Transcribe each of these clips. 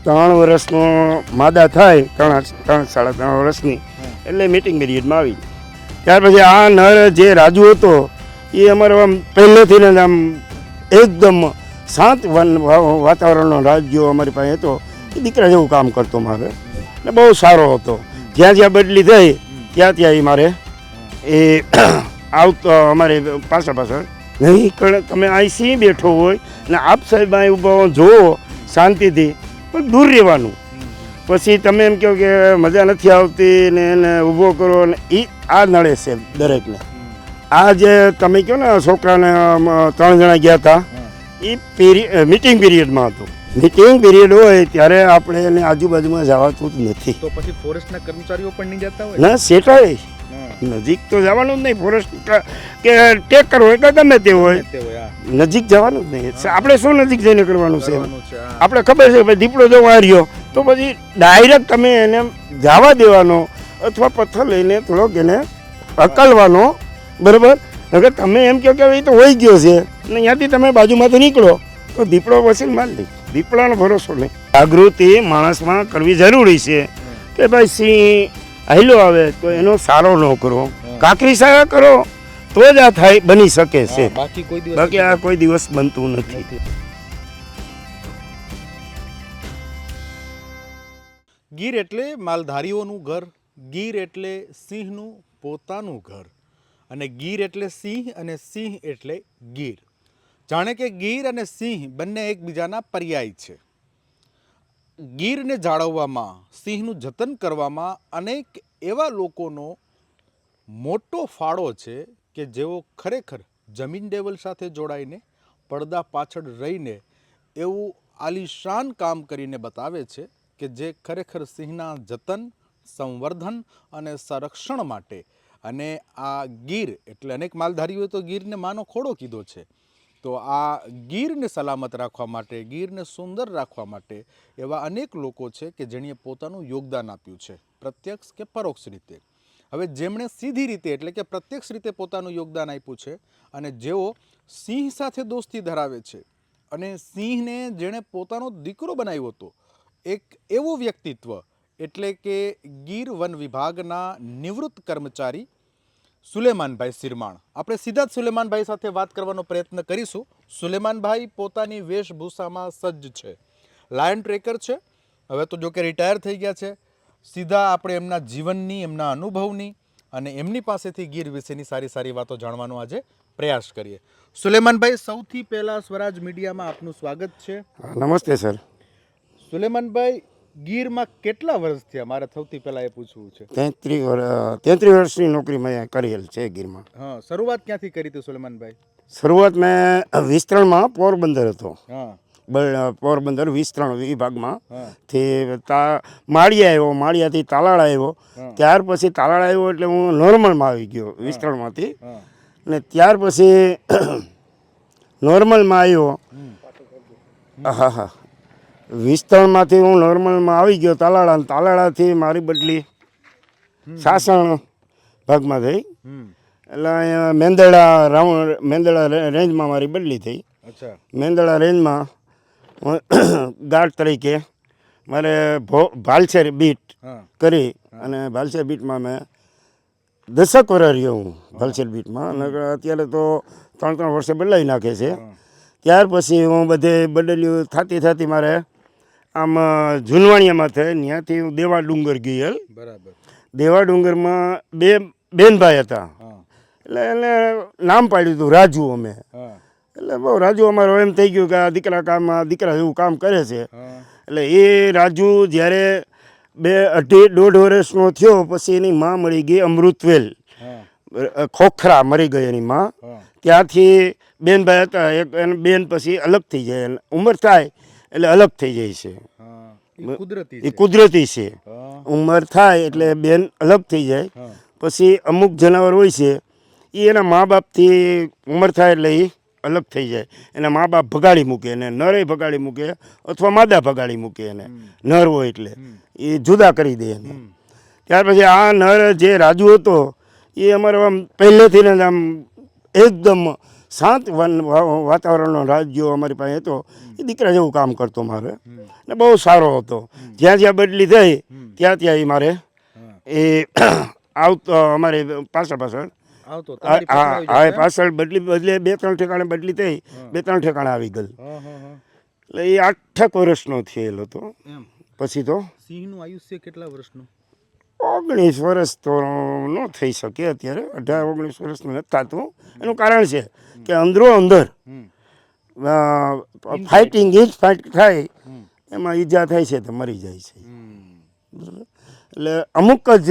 3 વર્ષનો માદા થાય 3.5 વર્ષની એટલે મીટિંગ પીરિયડમાં આવી. ત્યાર પછી આ નર જે રાજુ હતો એ અમારો આમ પહેલેથી ને આમ એકદમ શાંત વાતાવરણનો રાજ્યો અમારી પાસે હતો. એ દીકરા જેવું કામ કરતો મારે ને બહુ સારો હતો. જ્યાં જ્યાં બદલી થઈ ત્યાં એ મારે એ આવતો અમારે પાછળ નહીં તમે અહીં સિંહ બેઠો હોય ને આપ સાહેબ અહીં ઊભા જુઓ શાંતિથી પણ દૂર રહેવાનું. પછી તમે એમ કહો કે મજા નથી આવતી ને એને ઊભો કરો ને એ આ નડે છે દરેકને. આ જે તમે કહો ને છોકરાને 3 જણા ગયા હતા એ મીટિંગ પીરિયડમાં હતું. મીટિંગ પીરિયડ હોય ત્યારે આપણે એને આજુબાજુમાં જવાતું જ નથી. તો પછી ફોરેસ્ટના કર્મચારીઓ પણ નહીં જતા હોય ના સેટાય નજીક તો જવાનું જ નહીં. ફોરેસ્ટ કે ટેકર હોય કે ગમે તે હોય નજીક જવાનું જ નહીં. આપણે શું નજીક જઈને કરવાનું છે? આપણે ખબર છે ભાઈ દીપડો જો વાર્યો તો પછી ડાયરેક્ટ તમે એને જવા દેવાનો અથવા પથ્થર લઈને થોડોક એને અકલવાનો. બરાબર? અગર તમે એમ કહો કે એ તો હોઈ ગયો છે ને ત્યાંથી તમે બાજુમાંથી નીકળો તો દીપડો પછી માર લે. દીપડાનો ભરોસો નહીં. જાગૃતિ માણસમાં કરવી જરૂરી છે કે ભાઈ સિંહ હાઈલો આવે તો એનો સારો ન કરો, કાકરી સારા કરો તો જ આ થાય બની શકે છે. બાકી આ કોઈ દિવસ બનતું નથી. ગીર એટલે માલધારીઓનું ઘર, ગીર એટલે સિંહનું પોતાનું ઘર, અને ગીર એટલે સિંહ અને સિંહ એટલે ગીર. જાણે કે ગીર અને સિંહ બંને એકબીજાના પર્યાય છે. ગીરને જાળવવામાં, સિંહનું જતન કરવામાં અનેક એવા લોકોનો મોટો ફાળો છે કે જેઓ ખરેખર જમીન લેવલ સાથે જોડાઈને પડદા પાછળ રહીને એવું આલિશાન કામ કરીને બતાવે છે કે જે ખરેખર સિંહના જતન, સંવર્ધન અને સંરક્ષણ માટે. અને આ ગીર એટલે અનેક માલધારીઓએ તો ગીરને માનો ખોડો કીધો છે. તો આ ગીરને સલામત રાખવા માટે, ગીરને સુંદર રાખવા માટે એવા અનેક લોકો છે કે જેણે પોતાનું યોગદાન આપ્યું છે, પ્રત્યક્ષ કે પરોક્ષ રીતે. હવે જેમણે સીધી રીતે એટલે કે પ્રત્યક્ષ રીતે પોતાનું યોગદાન આપ્યું છે અને જેઓ સિંહ સાથે દોસ્તી ધરાવે છે અને સિંહને જેણે પોતાનો દીકરો બનાવ્યો હતો, એક એવું વ્યક્તિત્વ એટલે કે ગીર વન વિભાગના નિવૃત્ત કર્મચારી સુલેમાનભાઈ સિરમાણ. આપણે સીધા જ સુલેમાનભાઈ સાથે વાત કરવાનો પ્રયત્ન કરીશું. સુલેમાનભાઈ પોતાની વેશભૂષામાં સજ્જ છે, લાયન ટ્રેકર છે. હવે તો જો કે રિટાયર થઈ ગયા છે. સીધા આપણે એમના જીવનની, એમના અનુભવની અને એમની પાસેથી ગીર વિશેની સારી સારી વાતો જાણવાનો આજે પ્રયાસ કરીએ. સુલેમાનભાઈ, સૌથી પહેલાં સ્વરાજ મીડિયામાં આપનું સ્વાગત છે. નમસ્તે સર. સુલેમાનભાઈ, ગીરમાં કેટલા વર્ષ થયા? મારે સૌથી પહેલાં એ પૂછવું છે. 33 વર્ષની નોકરી મેં કરેલ છે ગીરમાં. હા, શરૂઆત ક્યાંથી કરી હતી સુલેમાનભાઈ? શરૂઆત મેં વિસ્તરણમાં પોરબંદર હતો. હા, પોરબંદર વિસ્તરણ વિભાગમાં થી માળિયા આવ્યો, માળિયાથી તાલાળા આવ્યો. ત્યાર પછી તાલાળા આવ્યો એટલે હું નોર્મલમાં આવી ગયો વિસ્તરણમાંથી. ને ત્યાર પછી નોર્મલમાં આવ્યો. હા, વિસ્તરણમાંથી હું નોર્મલમાં આવી ગયો તાલાળા. તાલાળાથી મારી બદલી સાસણ ભાગમાં થઈ. એટલે અહીંયા મેંદડા રેન્જમાં મારી બદલી થઈ. મેંદડા રેન્જમાં ગાર્ડ તરીકે મારે ભાલસેર બીટ કરી અને ભાલસેર બીટમાં મેં 10 વર્ષ રહ્યો હું ભાલસેર બીટમાં. અને અત્યારે તો 3 વર્ષે બદલાઈ નાખે છે. ત્યાર પછી હું બધે બદલ્યું થતી મારે આમ જુનવાણીયામાં થઈ. ત્યાંથી હું દેવા ડુંગર ગયેલ. બરાબર. દેવા ડુંગરમાં 2 બેનભાઈ હતા. એટલે એને નામ પાડ્યું હતું રાજુ. અમે એટલે બહુ રાજુ અમારો એમ થઈ ગયું કે આ દીકરા જેવું કામ કરે છે. એટલે એ રાજુ જ્યારે 1.5 વર્ષનો થયો પછી એની માં મળી ગઈ અમૃતવેલ. ખોખરા મરી ગઈ એની માં. ત્યાંથી બેનભાઈ હતા. એક બેન પછી અલગ થઈ જાય, ઉંમર થાય એટલે અલગ થઈ જાય છે. એ કુદરતી છે. ઉંમર થાય એટલે બેન અલગ થઈ જાય. પછી અમુક જનાવર હોય છે એ એના મા બાપથી ઉંમર થાય એટલે એ અલગ થઈ જાય. એના મા બાપ ભગાડી મૂકે, એને નરે ભગાડી મૂકે અથવા માદા ભગાડી મૂકે. એને નર હોય એટલે એ જુદા કરી દે એને. ત્યાર પછી આ નર જે રાજુ હતો એ અમારો આમ પહેલેથી ને આમ એકદમ શાંત વાતાવરણનો રાજ્યો અમારી પાસે હતો. એ દીકરા જેવું કામ કરતો મારે ને બહુ સારો હતો. જ્યાં જ્યાં બદલી થઈ ત્યાં એ મારે એ આવતો અમારે પાછળ આવતો હા પાછળ બદલી 2-3 ઠેકાણે બદલી થઈ, 2-3 ઠેકાણે આવી ગયેલ. એટલે એ 8 વર્ષનો થયેલો હતો. એમ પછી તો સિંહનું આયુષ્ય કેટલા વર્ષનું? 19 વર્ષ તો ન થઈ શકે અત્યારે, 18-19 વર્ષનું નથી થતું. એનું કારણ છે કે અંદરો અંદર ફાઇટિંગ ફાઇટ થાય એમાં ઈજા થાય છે તો મરી જાય છે. બરાબર. એટલે અમુક જ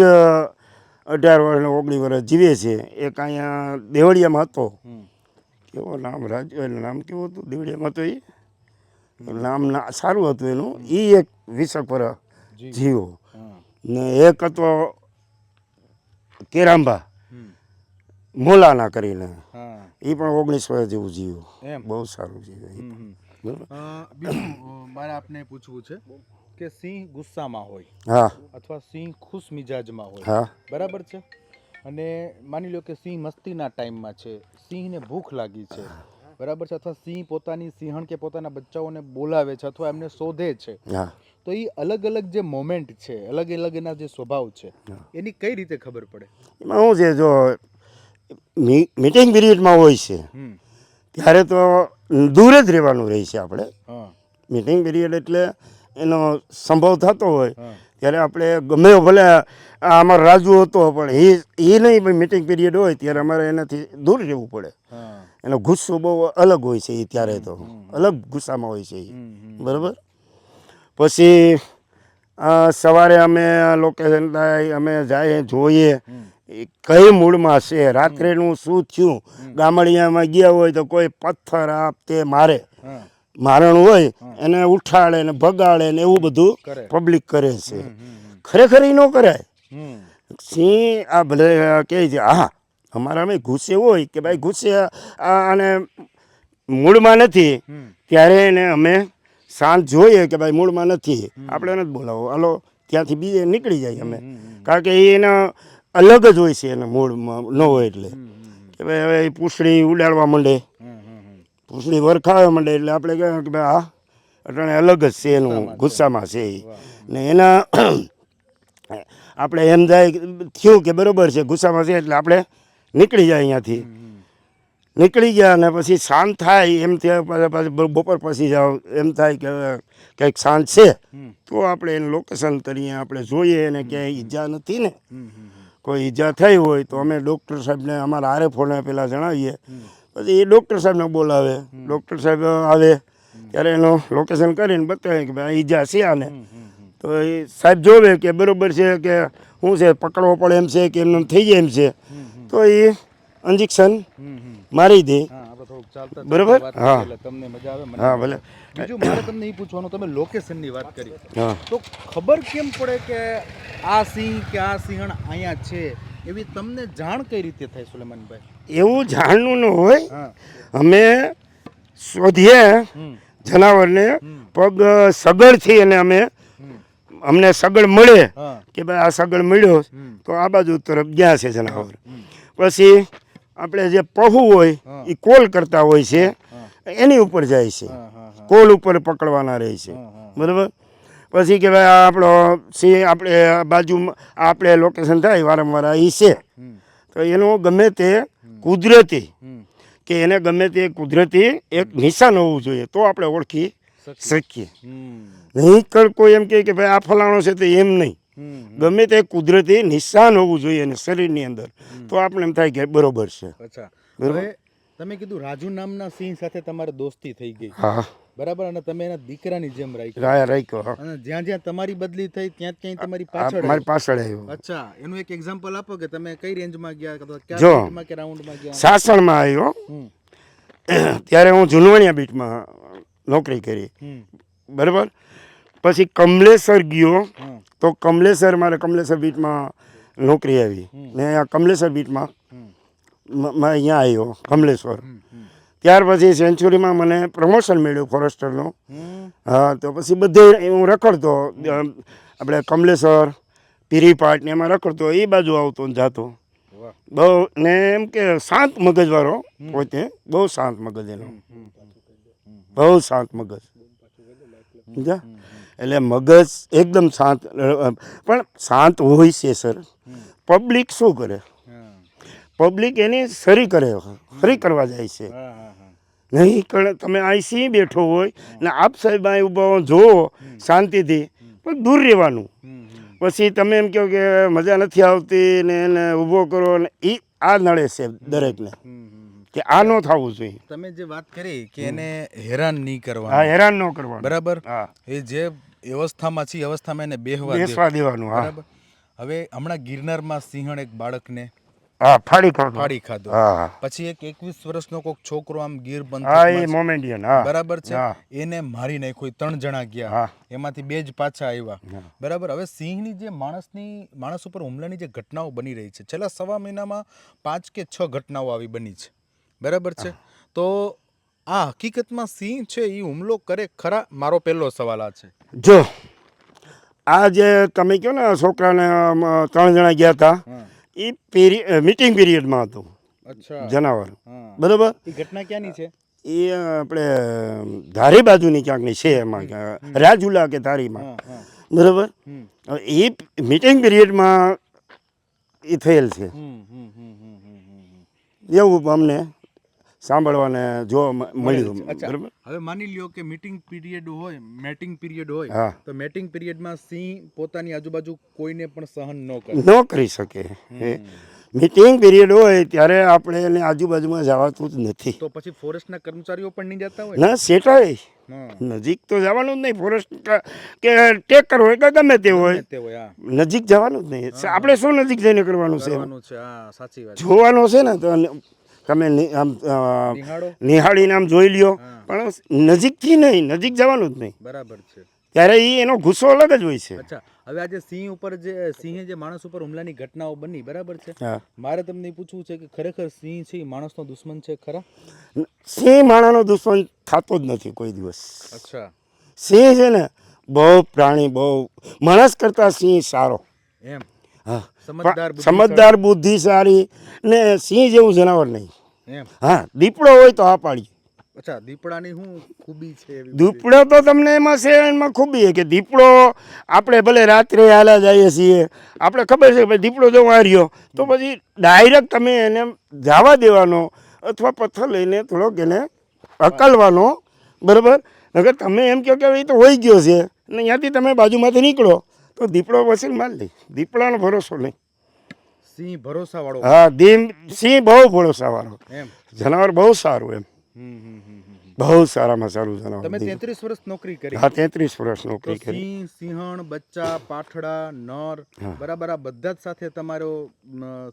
18 વર્ષ 19 વર્ષ જીવે છે. એક અહીંયા દેવળિયામાં હતો, કેવો નામ નામ કેવું હતું દેવળિયામાં હતો, એ નામ સારું હતું એનું. એ એક 20 વર્ષ જીવો ને એક હતો કેરાંબા મોલાના કરીને, એ પણ 19 વર્ષ જેવું જીવ્યું. બહુ સારું જીવે. બીજું મારે આપને પૂછવું છે કે સિંહ ગુસ્સામાં હોય હા અથવા સિંહ ખુશ મિજાજમાં હોય, હા બરાબર છે, અને માની લો કે સિંહ મસ્તીના ટાઈમમાં છે, સિંહને ભૂખ લાગી છે, બરાબર છે, અથવા સિંહ પોતાની સિંહણ કે પોતાના બચ્ચાઓને બોલાવે છે અથવા એમને શોધે છે, હા તો એ અલગ અલગ જે મોમેન્ટ છે, અલગ અલગ એના જે સ્વભાવ છે, એની કઈ રીતે ખબર પડે? એમાં શું છે, જો મીટિંગ પીરિયડમાં હોય છે ત્યારે તો દૂર જ રહેવાનું રહે છે આપણે. મીટિંગ પીરિયડ એટલે એનો સંભવ થતો હોય ત્યારે આપણે ગમે ભલે અમારો રાજુ હતો પણ એ નહીં, મીટિંગ પીરિયડ હોય ત્યારે અમારે એનાથી દૂર રહેવું પડે. એનો ગુસ્સો બહુ અલગ હોય છે. એ ત્યારે તો અલગ ગુસ્સામાં હોય છે એ. બરાબર. પછી સવારે અમે લોકેશન થાય, અમે જાય જોઈએ કઈ મૂડમાં છે, રાત્રેનું શું થયું, ગામડિયામાં ગયા હોય તો કોઈ પથ્થર આપતે મારે, મારણ હોય એને ઉઠાડે ને ભગાડે ને એવું બધું પબ્લિક કરે છે. ખરેખર એ ન કરાય. સિંહ આ ભલે કહે છે હા અમારા અમે ગુસ્સે હોય કે ભાઈ ગુસ્સે અને મૂળમાં નથી, ત્યારે એને અમે શાંત જોઈએ કે ભાઈ મૂળમાં નથી, આપણે નથી બોલાવો, હાલો ત્યાંથી બીજે નીકળી જાય અમે. કારણ કે એના અલગ જ હોય છે, એના મૂળમાં ન હોય એટલે કે ભાઈ હવે એ પૂંછડી ઉડાડવા માંડે, પૂંછડી વરખાવા માંડે એટલે આપણે કહેવાય કે ભાઈ હા અટાણે અલગ જ છે, એનું ગુસ્સામાં છે એ. ને એના આપણે એમ જાય થયું કે બરાબર છે ગુસ્સામાં છે એટલે આપણે નીકળી જાય અહીંયાથી. નીકળી ગયા અને પછી શાંત થાય એમ ત્યાં પાછું બપોર પછી જાઓ એમ થાય કે કંઈક શાંત છે તો આપણે એનું લોકેશન તરીકે આપણે જોઈએ અને ક્યાંય ઈજા નથી ને, કોઈ ઈજા થઈ હોય તો અમે ડૉક્ટર સાહેબને અમારા આરએફઓને પહેલાં જણાવીએ, પછી એ ડૉક્ટર સાહેબને બોલાવે, ડૉક્ટર સાહેબ આવે ત્યારે એનું લોકેશન કરીને બતાવે કે ભાઈ ઈજા છે આને. તો એ સાહેબ જોવે કે બરાબર છે કે શું છે, પકડવો પડે એમ છે કે એમને થઈ જાય એમ છે, તો એ ઇન્જેક્શન મારી દે. બરાબર. હા તમને મજા આવે? હા ભલે. બીજું મારે તમને એ પૂછવાનું, તમે લોકેશનની વાત કરી હા તો ખબર કેમ પડે કે આ સિંહ કે આ સિંહણ અહીંયા છે, એવી તમને જાણ કઈ રીતે થાય સુલેમાનભાઈ? એવું જાણવું ન હોય, અમે શોધીએ જનાવરને પગ સગડથી, અને અમને સગડ મળે કે ભાઈ આ સગડ મળ્યો તો આ બાજુ તરફ ગયા છે જનાવર. પછી આપણે જે પહુ હોય એ કોલ કરતા હોય છે, એની ઉપર જાય છે, કોલ ઉપર પકડવાના રહે છે. બરાબર. પછી કે ભાઈ આપણો સિંહ આપણે બાજુમાં આપણે લોકેશન થાય વારંવાર એ છે, તો એનું ગમે તે કુદરતી કે એને ગમે તે કુદરતી એક નિશાન હોવું જોઈએ તો આપણે ઓળખી શકીએ. નહીં કોઈ એમ કે ભાઈ આ ફલાણો છે તો એમ નહીં, ગમે તે કુદરતી નિશાન હોવું જોઈએ એને શરીરની અંદર, તો આપણે એમ થાય કે બરોબર છે. અચ્છા, હવે તમે કીધું રાજુ નામના સિંહ સાથે તમારે દોસ્તી થઈ ગઈ, હા બરાબર, અને તમે એના દીકરાની જેમ રાખ્યો, અને જ્યાં જ્યાં તમારી બદલી થઈ ત્યાં ક્યાંય તમારી પાછળ મારી પાછળ આવ્યો. અચ્છા, એનું એક એક્ઝામ્પલ આપો કે તમે કઈ રેન્જમાં ગયા, કયા જો બીટમાં કે રાઉન્ડમાં ગયા? સાસણમાં આવ્યો ત્યારે હું ઝુલવણિયા બીટમાં નોકરી કરી. બરાબર. પછી કમલેશ્વર ગયો તો મારે કમલેશ્વર બીટમાં નોકરી આવી ને આ કમલેશ્વર બીટમાં અહીંયા આવ્યો કમલેશ્વર. ત્યાર પછી સેન્ચુરીમાં મને પ્રમોશન મળ્યું ફોરેસ્ટરનું. હા, તો પછી બધે હું રખડતો, આપણે કમલેશ્વર પીરીપાટ ને એમાં રખડતો, એ બાજુ આવતો ને જાતો. વાહ. બહુ ને એમ કે શાંત મગજવાળો પોતે, બહુ શાંત મગજ એનો, બહુ શાંત મગજ, સમજ્યા? એટલે મગજ એકદમ શાંત, પણ શાંત હોય છે સર. પબ્લિક શું કરે? હા. પબ્લિક એની સરી કરે, ખરી કરવા જાય છે. હા, હા, હા. નહીં કરે, તમે અહીં સિંહ બેઠો હોય ને આપ સાહેબ અહીં ઊભા હો, જોવો શાંતિથી, પણ દૂર રહેવાનું. પછી તમે એમ કહો કે મજા નથી આવતી ને એને ઊભો કરો ને, એ આ નડે છે દરેકને, કે આ ન થવું જોઈએ. તમે જે વાત કરી કે એને હેરાન નહીં હા, કરવાનું, હેરાન ન કરવાનું. બરાબર, હા, એ જે અવસ્થામાં છે એ અવસ્થામાં એને બેહવા દે, બેસવા દેવાનું. હા, બરાબર. હવે હમણાં ગિરનારમાં સિંહણ એક બાળકને હા, ફાડી ખાધો. ફાડી ખાધો. હા, પછી એક 21 વર્ષનો કોઈક છોકરો આમ ગીર હા, એ પંથકમાં છે, મોમેન્ટિયન. હા, બરાબર છે, હા, એને મારી નાખ્યો. 3 જણા ગયા, હા, એમાંથી 2 જ પાછા આવ્યા, બરાબર. હવે સિંહની જે માણસ ઉપર હુમલાની જે ઘટનાઓ બની રહી છે, છેલ્લા સવા મહિનામાં 5 કે 6 ઘટનાઓ આવી બની છે, બરાબર છે. તો આ હકીકતમાં સિંહ છે એ હુમલો કરે ખરા? મારો પહેલો સવાલ આ છે. જો આ જે તમે કહો ને છોકરાને 3 જણા ગયા હતા, હા. એ મીટિંગ પીરિયડમાં હતું અચ્છા. જનાવર, હા. બરાબર. એ ઘટના ક્યાંની છે? એ આપણે ધારી બાજુની ક્યાંકની છે, એમાં રાજુલા કે ધારીમાં, હા, હા. બરાબર. હવે એ મીટિંગ પીરિયડમાં એ થયેલ છે, એવું અમને સાંભળવાને જોવા મળ્યું, અચ્છા. બરાબર. હવે માની લ્યો કે મીટિંગ પીરિયડ હોય, મેટિંગ પીરિયડ હોય, હા, તો મેટિંગ પીરિયડમાં સિંહ પોતાની આજુબાજુ કોઈને પણ સહન ન કરે. ન કરી શકે. મીટિંગ પીરિયડ હોય ત્યારે આપણે એને આજુબાજુમાં જવાતું જ નથી. તો પછી ફોરેસ્ટના કર્મચારીઓ પણ નહીં જતા હોય ને? ના સેટાય હા. નજીક તો જવાનું જ નહીં. ફોરેસ્ટ કે ટેકર હોય કે ગમે તે હોય, ગમે તે હોય, હા. નજીક જવાનું જ નહીં. આપણે શું નજીક જઈને કરવાનું છે? કરવાનું છે, હા, સાચી વાત છે. જોવાનું છે ને, તો તમે આમ નિહાળો. નિહાળીને આમ જોઈ લ્યો, હા. પણ નજીકથી નહીં, નજીક જવાનું જ નહીં. બરાબર છે. ત્યારે એનો ગુસ્સો અલગ જ હોય છે. અચ્છા. હવે આજે સિંહ ઉપર સિંહે જે માણસ ઉપર હુમલાની ઘટનાઓ બની, બરાબર છે, હા, મારે તમને પૂછવું છે કે ખરેખર સિંહ છે એ માણસનો દુશ્મન છે ખરા? સિંહ માણસનો દુશ્મન થતો જ નથી કોઈ દિવસ. અચ્છા. સિંહ છે ને બહુ પ્રાણી, બહુ માણસ કરતા સિંહ સારો. એમ. હા, સમજદાર, સમજદાર, બુદ્ધિશાળી ને સિંહ જેવું જનાવર નહીં. એમ. હા, દીપડો હોય તો આ પાડીએ. અચ્છા. દીપડાની શું ખૂબી છે એવી બધી? દીપડો તો તમને એમાં છે, એમાં ખૂબી છે કે દીપડો આપણે ભલે રાત્રે હાલા જઈએ છીએ, આપણે ખબર છે કે ભાઈ દીપડો જો આ રહ્યો, તો પછી ડાયરેક્ટ તમે એને જવા દેવાનો, અથવા પથ્થર લઈને થોડોક એને અકલવાનો, બરાબર. નકર તમે એમ કહો કે એ તો હોઈ ગયો છે ને ત્યાંથી તમે બાજુમાંથી નીકળો, તો દીપડો પછી માર લે. દીપડાનો ભરોસો નહીં. સિંહ ભરોસાવાળો. હા, સિંહ બહુ ભરોસાવાળો એમ. જનાવર, બહુ સારું એમ, બહુ સારામાં સારું જનાવર. તમે 33 વર્ષ નોકરી કરી. હા, 33 વર્ષ તો નોકરી કરી. સિંહ, સિંહણ, બચ્ચા, પાઠડા, નર, બરાબર, આ બધા જ સાથે તમારો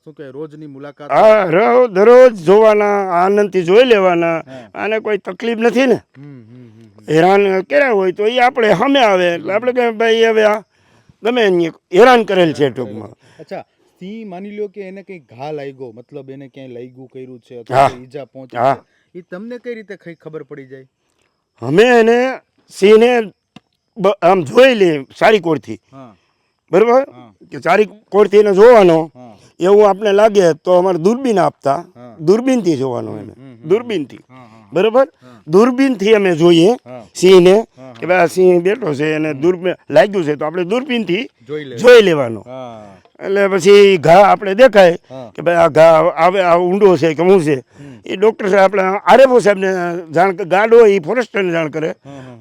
શું કહેવાય રોજની મુલાકાત? હા, દરરોજ જોવાના, આનંદથી જોઈ લેવાના. હા. આને કોઈ તકલીફ નથી ને. હમ, હમ, હમ, હમ. હેરાન કર્યા હોય તો એ આપણે સામે આવે, એટલે આપણે કહે ભાઈ હવે આ ગમે એને હેરાન કરેલ છે ટૂંકમાં. અચ્છા. સિંહ માની લ્યો કે એને કંઈ ઘા લાગ્યો, મતલબ એને ક્યાંય લાગ્યું કર્યું છે, હા. અથવા કોઈ ઈજા પહોંચી હા. છે, એ તમને કઈ રીતે ખબર પડી જાય? અમે એને સિંહને આમ જોઈ લે સારી કોરથી, હા. બરાબર, હા. કે સારી કોરથી એને જોવાનો, હા. એવું આપણે લાગે તો અમારે દૂરબીન આપતા, હા. દૂરબીનથી જોવાનું એને, દૂરબીનથી, હા, હા. બરાબર. હા. દૂરબીનથી અમે જોઈએ હા. સિંહને, હા, કે ભાઈ આ સિંહ બેઠો છે અને દૂરબીન લાગ્યું છે, તો આપણે દૂરબીનથી જોઈ લેવાનો. હા. એટલે પછી ઘા આપણે દેખાય હા. કે ભાઈ આ ઘા આવે, આ ઊંડો છે કે શું છે, એ ડૉક્ટર સાહેબ આપણે આરએફઓ સાહેબને જાણ, ગાર્ડ હોય એ ફોરેસ્ટરને જાણ કરે,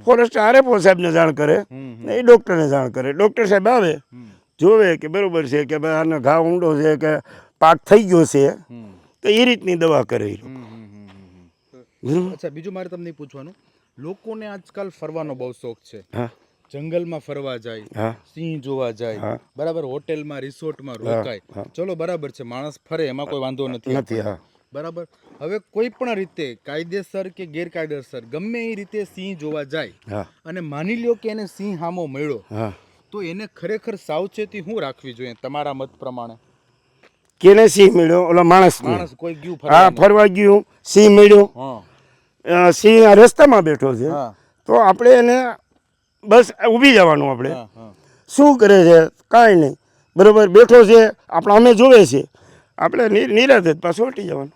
ફોરેસ્ટર આરએફઓ સાહેબને જાણ કરે, ને એ ડૉક્ટરને જાણ કરે. ડૉક્ટર સાહેબ આવે, જોવે કે બરાબર છે કે ભાઈ આનો ઘા ઊંડો છે કે પાક થઈ ગયો છે, તો એ રીતની દવા કરે. અચ્છા. બીજું મારે તમને પૂછવાનું, લોકોને આજકાલ ફરવાનો બહુ શોખ છે. હા, જંગલમાં ફરવા જાય, હા, સિંહ જોવા જાય, હા, બરાબર, હોટેલમાં, રિસોર્ટમાં હા, રોકાય, હા. ચલો બરાબર છે, માણસ ફરે એમાં કોઈ વાંધો નથી નથી. આપણને. હા, બરાબર. હવે કોઈ પણ રીતે કાયદેસર કે ગેરકાયદેસર ગમે એ રીતે સિંહ જોવા જાય, હા, અને માની લ્યો કે એને સિંહ હામો મળ્યો, હા. તો એને ખરેખર સાવચેતી શું રાખવી જોઈએ તમારા મત પ્રમાણે? કેને સિંહ મળ્યો? ઓલા માણસને. માણસ કોઈ ગયું હા, ફરવાને. ફરવા ગયું, સિંહ મળ્યો, હા. સિંહ આ રસ્તામાં બેઠો છે, હા. તો આપણે એને બસ ઊભી જવાનું. આપણે હા. હા. શું કરે છે કાંઈ નહીં, બરાબર, બેઠો છે, આપણે અમે જોવે છે, આપણે નિરાતે જ પાછું હટી જવાનું.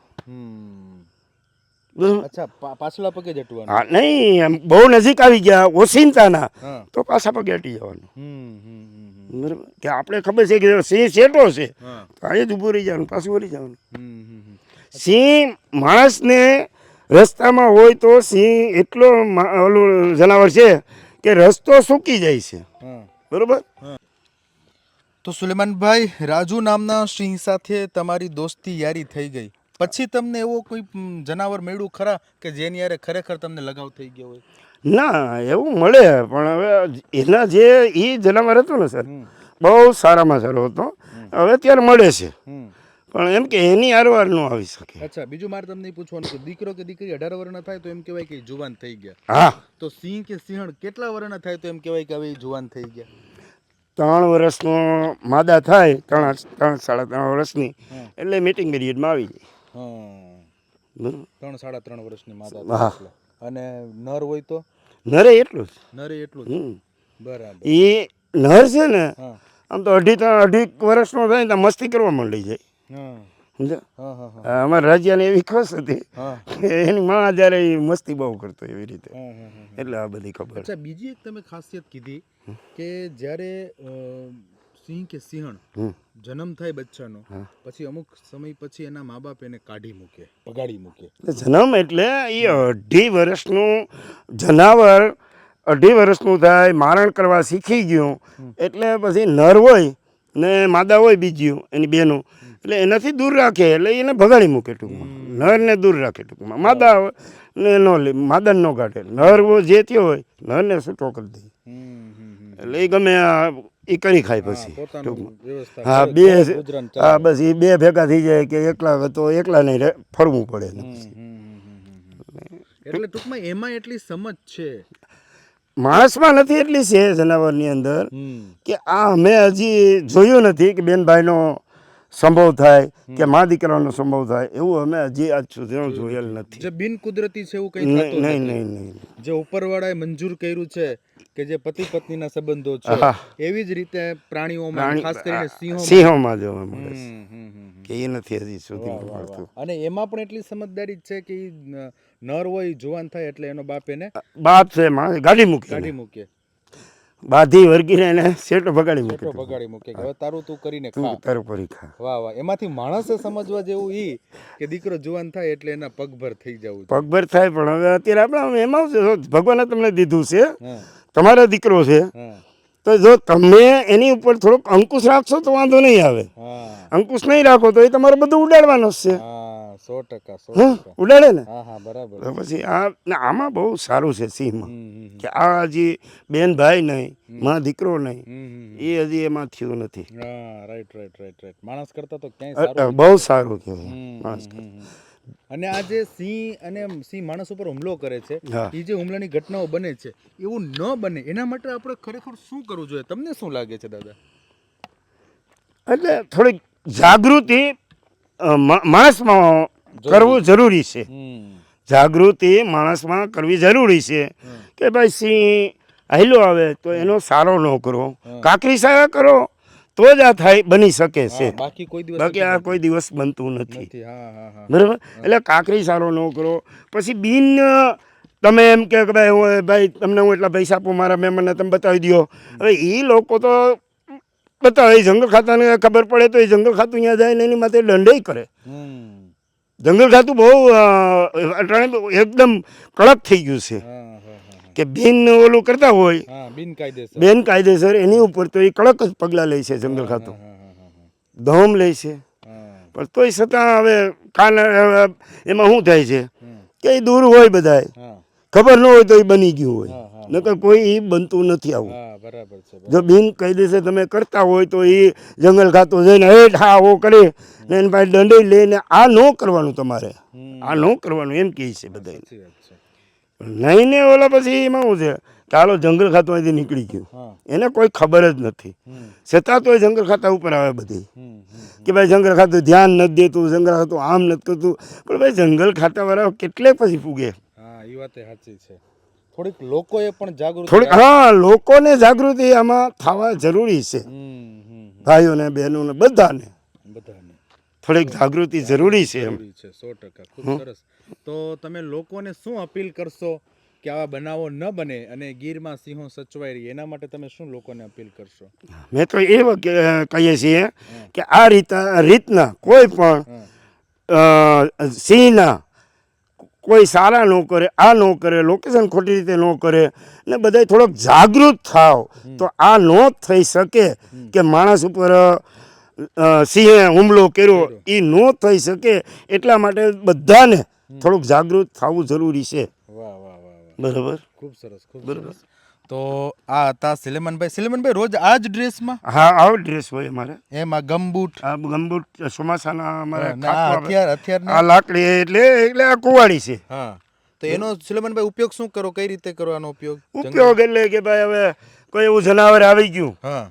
બરાબર? અચ્છા પાછલા પગે જ અટવાનું. હા નહીં એમ બહુ નજીક આવી ગયા ઓસિંતાના હા. તો પાછા પગે હટી જવાનું. હમ, હમ, હમ, બરાબર કે આપણે ખબર છે કે સિંહ શેઠો છે હા. તો અહીં જ ઊભું રહી જવાનું પાછું વળી જવાનું. હમ, હમ, હમ. સિંહ માણસને રસ્તામાં હોય તો સિંહ એટલો ઓલું જનાવર છે કે રસ્તો સૂકી જાય છે. હા. બરોબર. તો સુલેમાનભાઈ, રાજુ નામના સિંહ સાથે તમારી દોસ્તી યારી થઈ ગઈ પછી તમને એવો કોઈ જનાવર મળ્યું ખરા કે જેની યારે ખરેખર તમને લગાવ થઈ ગયો હોય? ના એવું મળે પણ હવે એના જે એ જનાવર હતું ને સર હમ, બહુ સારામાં સારો હતો. હવે અત્યારે મળે છે હમ. પણ એમ કે એની આરવાર ન આવી શકે. અચ્છા, બીજું મારે તમને પૂછવાનું કે દીકરો કે દીકરી 18 વર્ષના થાય તો એમ કહેવાય કે જુવાન થઈ ગયા. હા તો સિંહ કે સિંહણ કેટલા વર્ષના થાય તો એમ કહેવાય કે હવે ઈ જુવાન થઈ ગયા? 3 વર્ષનો માદા થાય 3-3.5 વર્ષની હા. એટલે મીટિંગ પીરિયડમાં આવી જાય. હા. બરાબર. 3-3.5 વર્ષની માદા હા. થાય એટલે. અને નર હોય તો નરે એટલું જ. નરે એટલું જ. હમ. બરાબર. એ નર છે ને હા. આમ તો 2.5 વર્ષનો થાય ને તો મસ્તી કરવા માંડી જાય. હા. સમજ્યા? હા, હા, હા. અમારા રાજ્યને એવી ખોશ હતી હા. કે એની માં જ્યારે એ મસ્તી બહુ કરતો એવી રીતે હા, હા, હા. એટલે આ બધી ખબર. અચ્છા, બીજી એક તમે ખાસિયત કીધી કે જ્યારે સિંહ કે સિંહણ હમ. જન્મ થાય બચ્ચાનો પછી અમુક સમય પછી એના મા બાપ એને કાઢી મૂકે, ભગાડી મૂકે. જન્મ એટલે એ 2.5 વર્ષનું જનાવર 2.5 વર્ષનું થાય મારણ કરવા શીખી ગયું એટલે પછી નર હોય ને માદા હોય બીજી એની બેનું એટલે એનાથી દૂર રાખે એટલે એને ભગાડી મૂકે ટૂંકમાં. નરને દૂર રાખે ટૂંકમાં. માદા ને નો લે માદાને નો કાઢે. નર જે થયો હોય નરને છૂટો કરી દે એટલે એ ગમે એ કરી ખાય પછી ટૂંકમાં. હા બે હા બસ એ બે ભેગા થઈ જાય કે એકલા તો એકલા નહીં ફરવું પડે ને પછી. એટલે ટૂંકમાં એમાં એટલી સમજ છે. માણસમાં નથી એટલી છે જનાવરની અંદર કે આ અમે હજી જોયું નથી કે બેન ભાઈનો સંભવ થાય કે મા દીકરાનો સંભવ થાય એવું અમે હજી આજ સુધી જોયેલ નથી. જે બિન કુદરતી છે એવું કંઈ થતું નહીં નથી. નહીં નહીં. જે ઉપરવાળાએ મંજૂર કર્યું છે કે જે પતિ પત્નીના સંબંધો છે હા. એવી જ રીતે પ્રાણીઓમાં ખાસ કરીને સિંહોમાં જોવા મળે છે હમ. કે એ નથી હજી સુધી વાહ, વાહ, મળતું. વાહ. અને એમાં પણ એટલી સમજદારી જ છે કે ઈ નર હોય જુવાન થાય એટલે એનો બાપ એને બાપ છે માં ગાડી મૂકી કાઢી મૂકે, બાધી વર્ગીને એને શેઠો ભગાડી મૂકે. છેટો ભગાડી મૂકે કે હવે તારું તું કરીને તું ખા. તારું પરી ખા. વાહ વાહ. એમાંથી માણસે સમજવા જેવું ઈ કે દીકરો જુવાન થાય એટલે એના પગભર થઈ જવું જોઈએ. પગભર થાય પણ હવે અત્યારે આપણે એમાં ભગવાને તમને દીધું છે હા. તમારો દીકરો છે હા. તો જો તમે એની ઉપર થોડોક અંકુશ રાખશો તો વાંધો નહીં આવે. હા. અંકુશ નહીં રાખો તો એ તમારે બધું ઉડાડવાનો જ છે. હા 100%. હા ઉડાડે ને. હા હા બરાબર. તો પછી આમાં બહુ સારું છે સિંહમાં હમ. કે આ હજી બેન ભાઈ નહીં માં દીકરો નહીં એ હજી એમાં થયું નથી. હા રાઈટ. માણસ કરતા તો ક્યાંય સારું. બહુ સારું કહેવાય માણસ કરતાં. અને આ જે સિંહ અને સિંહ માણસ ઉપર હુમલો કરે છે હા. એ જે હુમલાની ઘટનાઓ બને છે એવું ન બને એના માટે આપણે ખરેખર શું કરવું જોઈએ? તમને શું લાગે છે દાદા? એટલે થોડીક જાગૃતિ માણસમાં કરવું જરૂરી છે. જાગૃતિ માણસમાં કરવી જરૂરી છે કે ભાઈ સિંહ હાલ્યો આવે તો એનો સારો ન કરો, કાકરી સારા કરો તો જ આ થાય બની શકે છે. બાકી આ કોઈ દિવસ બનતું નથી. બરાબર. એટલે કાકરી સારો ન કરો પછી બિન તમે એમ કે ભાઈ તમને હું એટલા પૈસા આપું મારા મહેમાનને તમે બતાવી દો. હવે એ લોકો તો બતાવે જંગલ ખાતાને ખબર પડે તો એ જંગલ ખાતું અહીંયા જાય ને એની માટે દંડેય કરે. જંગલ ખાતું બહુ એકદમ કડક થઈ ગયું છે કે બિન ઓલું કરતા હોય બેન કાયદેસર એની ઉપર તો એ કડક જ પગલાં લે છે જંગલ ખાતું. દમ લે છે પણ તોય છતાં હવે એમાં શું થાય છે કે એ દૂર હોય બધાય ખબર ન હોય તો એ બની ગયું હોય નકર કોઈ એ બનતું નથી આવું. જો બિન કાયદેસર તમે કરતા હોય તો એ જંગલ ખાતું જઈને હેઠ હા ઓ કરે ને એને પાસે દંડે લઈને આ ન કરવાનું તમારે આ ન કરવાનું એમ કહે છે બધા. નહીં ને ઓલા પછી એમાં શું છે કે હાલો જંગલ ખાતું અહીંથી નીકળી ગયું એને કોઈ ખબર જ નથી છતાં તો એ જંગલ ખાતા ઉપર આવે બધી કે ભાઈ જંગલ ખાતું ધ્યાન નથી દેતું, જંગલ ખાતું આમ નથી કરતું. પણ ભાઈ જંગલ ખાતાવાળા કેટલે પછી ફૂગે. એ વાત સાચી છે. થોડીક લોકોએ પણ જાગૃતિ થોડીક લોકોને જાગૃતિ આમાં થવા જરૂરી છે. ભાઈઓને બહેનોને બધાને થોડીક જાગૃતિ જરૂરી છે એમ. જરૂરી છે 100%. ખૂબ સરસ. તો તમે લોકોને શું અપીલ કરશો કે આવા બનાવો ન બને અને ગીરમાં સિંહો સચવાઈ રહે એના માટે તમે શું લોકોને અપીલ કરશો? મેં તો એવું કહીએ છીએ કે આ રીતના કોઈ પણ સિંહના કોઈ સારા ન કરે, આ ન કરે, લોકેશન ખોટી રીતે ન કરે ને બધા થોડોક જાગૃત થાવ તો આ ન થઈ શકે કે માણસ ઉપર સિંહે હુમલો કર્યો એ ન થઈ શકે. એટલા માટે બધાને થોડુંક જાગૃત થવું જરૂરી છે. વાહ વાહ વાહ વાહ, બરાબર. ખૂબ સરસ ખૂબ સરસ. તો આ હતા સિલેમાનભાઈ. સિલેમાનભાઈ રોજ આ જ ડ્રેસમાં? હા, આવો ડ્રેસ હોય અમારે. એમાં ગમબૂટ આ ગમબૂટ ચોમાસાના અમારે ના, આ હથિયાર આ લાકડી એટલે આ કુવાડી છે. હા. તો એનો સિલેમાનભાઈ ઉપયોગ શું કરો, કઈ રીતે કરવાનો ઉપયોગ? ઉપયોગ એટલે કે ભાઈ હવે કોઈ એવું જનાવર આવી ગયું, હા,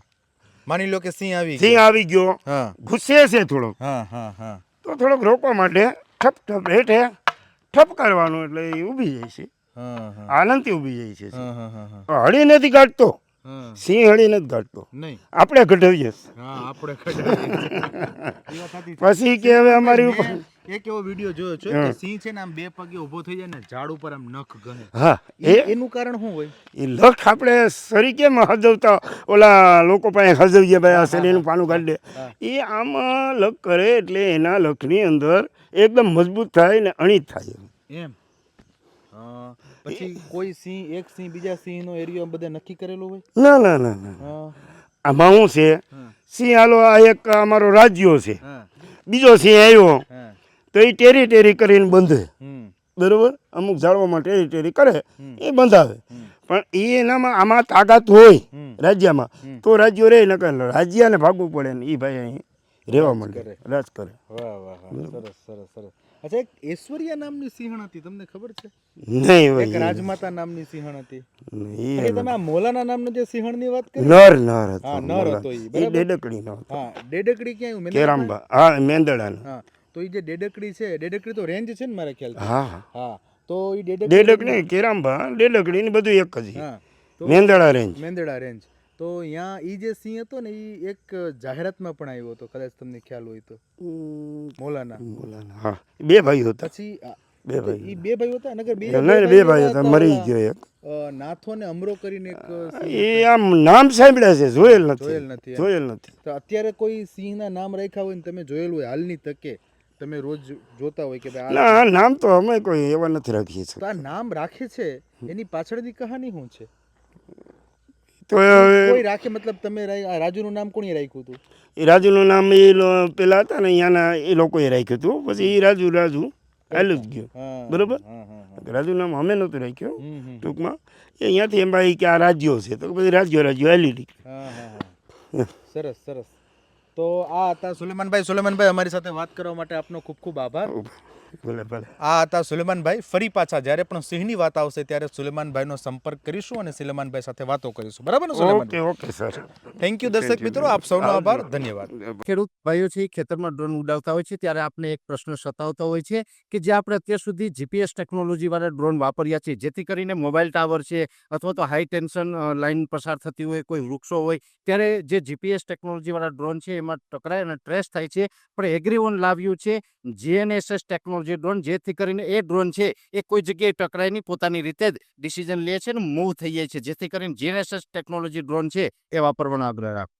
માની લો કે સિંહ આવી સિંહ ગયો. આવી ગયો, હા ગુસ્સે છે થોડોક, હા હા હા તો થોડોક રોકવા માટે ઠપ ઠપ હેઠે ઠપ કરવાનું એટલે એ ઊભી જાય છે. હા હા આનંદથી ઊભી જાય છે. હા હા હા હળી નથી કાઢતો, હા. સિંહ હળી નથી કાઢતો, નહીં. આપણે કઢાવીએ. હા, આપણે કઢાવીએ છીએ. એ વાત સાચી છે. પછી કે હવે અમારી ઉપર મેં એક એવો વિડીયો જોયો છે કે સિંહ છે ને આમ બે પગે ઊભો થઈ જાય ને ઝાડ ઉપર આમ નખ ગણે. હા એનું કારણ શું હોય? એ લખ આપણે શરીર કેમ હજવતા ઓલા લોકો પાસે હજવીએ ભાઈ આ શરીરનું પાનું કાઢી દે, એ આમાં લખ કરે એટલે એના લખની અંદર એકદમ મજબૂત થાય ને અણીત થાય. એમ. હા. પછી કોઈ સિંહ એક સિંહ બીજા સિંહનો એરિયો બધે નક્કી કરેલો હોય? ના ના ના ના, હા આમાં શું છે, હા સિંહ હાલો આ એક અમારો રાજ્યો છે, હા બીજો સિંહ આવ્યો હા. તો એ ટેરી કરીને બંધે. હમ બરોબર, અમુક ઝાડવામાં ટેરી કરે હમ એ બંધાવે. હમ પણ એ એનામાં આમાં તાકાત હોય હમ રાજ્યમાં હમ. તો રાજ્યો રહે, નકર રાજ્યને ભાગવું પડે ને એ ભાઈ અહીં રહેવા રાજ માંડે, કરે. રાજ કરે. વાહ વાહ વાહ, સરસ સરસ સરસ. અચ્છા, એક ઐશ્વર્યા નામની સિંહણ હતી, તમને ખબર છે? નહીં એક ભાઈ, રાજમાતા નામની સિંહણ હતી. એ પછી તમે આ મોલાના નામની જે સિંહણની વાત કરી, નર નર હતો, હા નર હતો ઈ, એ બરાબર. ડેડકડી નો હતો. હા, ડેડકડી ક્યાં આવ્યું? મેંદરડા? કેરામ્બા, હા મેંદડાનો. હા, તો એ જે ડેડકડી છે, ડેડકડી તો રેન્જ છે ને મારા ખ્યાલથી. હા હા, હા, તો એ ડેડકડી ડેડકડી કેરામ્બા ડેડકડી ને બધું એક જ છે. હા, તો મેંદડા રેન્જ. મેંદડા રેન્જ. તો અહીંયા ઈ જે સિંહ હતો ને એ એક જાહેરાતમાં પણ આવ્યો હતો, કદાચ તમને ખ્યાલ હોય તો, મોલાના. મોલાના, હા, બે ભાઈઓ હતા. પછી બે તો ભાઈઓ ઈ બે ભાઈઓ હતા, નકર હતા. બીજા નહીં, બે ભાઈઓ હતા, મરી ગયો એક. નાથો ને અમરો કરીને એક સિંહ એ હતા. આમ નામ સાંભળ્યા છે, જોયેલ જોયેલ નથી, નથી એમ. જોયેલ નથી. તો અત્યારે કોઈ સિંહના નામ રાખ્યા હોય ને તમે જોયેલું હોય હાલની તકે, તમે રોજ જોતા હોય કે ભાઈ ના, નામ તો અમે કોઈ એવા નથી રાખીએ તો આ છીએ. નામ રાખે છે એની પાછળની કહાની શું છે? તો કોઈ રાખે, મતલબ તમે આ રાજુનું નામ કોણે રાખ્યું હતું? એ રાજુનું નામ પેલા હતા ને અહીંયાના એ લોકોએ રાખ્યું હતું, પછી એ રાજુ હાલ્યું જ ગયું. હા બરોબર, હા હા હા. રાજુ નામ અમે નહોતું રાખ્યું હમ હમ. ટૂંકમાં. એ અહીંયાથી એમ ભાઈ કે આ રાજ્યો છે, તો પછી રાજ્યો હાલી નીકળી. હા હા હા, સરસ સરસ. તો આ હતા સુલેમાનભાઈ. સુલેમાનભાઈ, અમારી સાથે વાત કરવા માટે આપનો ખૂબ ખૂબ આભાર. ભલે ભલે. આ હતા સુલેમાનભાઈ. ફરી પાછા જ્યારે પણ સિંહની વાત આવશે ત્યારે સુલેમાનભાઈનો સંપર્ક કરીશું અને સુલેમાનભાઈ સાથે વાતો કરીશું. બરાબર ને okay સુલેમાનભાઈ? Okay sir. Thank you દર્શક મિત્રો, આપ સૌનો આભાર, ધન્યવાદ. ખેડૂત ભાઈઓ છે ખેતરમાં ડ્રોન ઉડાવતા હોય છે ત્યારે આપણે એક પ્રશ્ન સતાવતો હોય છે કે જે આપણે અત્યાર સુધી જીપીએસ ટેકનોલોજી વાળા ડ્રોન વાપર્યા છે, જેથી કરીને મોબાઈલ ટાવર છે અથવા તો હાઈ ટેન્શન લાઈન પસાર થતી હોય, કોઈ વૃક્ષો હોય, ત્યારે જે જીપીએસ ટેકનોલોજી વાળા ડ્રોન છે એમાં ટકરાય અને ટ્રેસ થાય છે. પણ એગ્રીવન લાવ્યું છે જીએનએસએસ ટેકનોલોજી ડ્રોન, જેથી કરીને એ ડ્રોન છે એ કોઈ જગ્યાએ ટકરાય નહીં, પોતાની રીતે જ ડિસિઝન લે છે અને મૂવ થઈ જાય છે, જેથી કરીને જીએનએસએસ ટેકનોલોજી ડ્રોન છે એ વાપરવાનો આગ્રહ રાખો.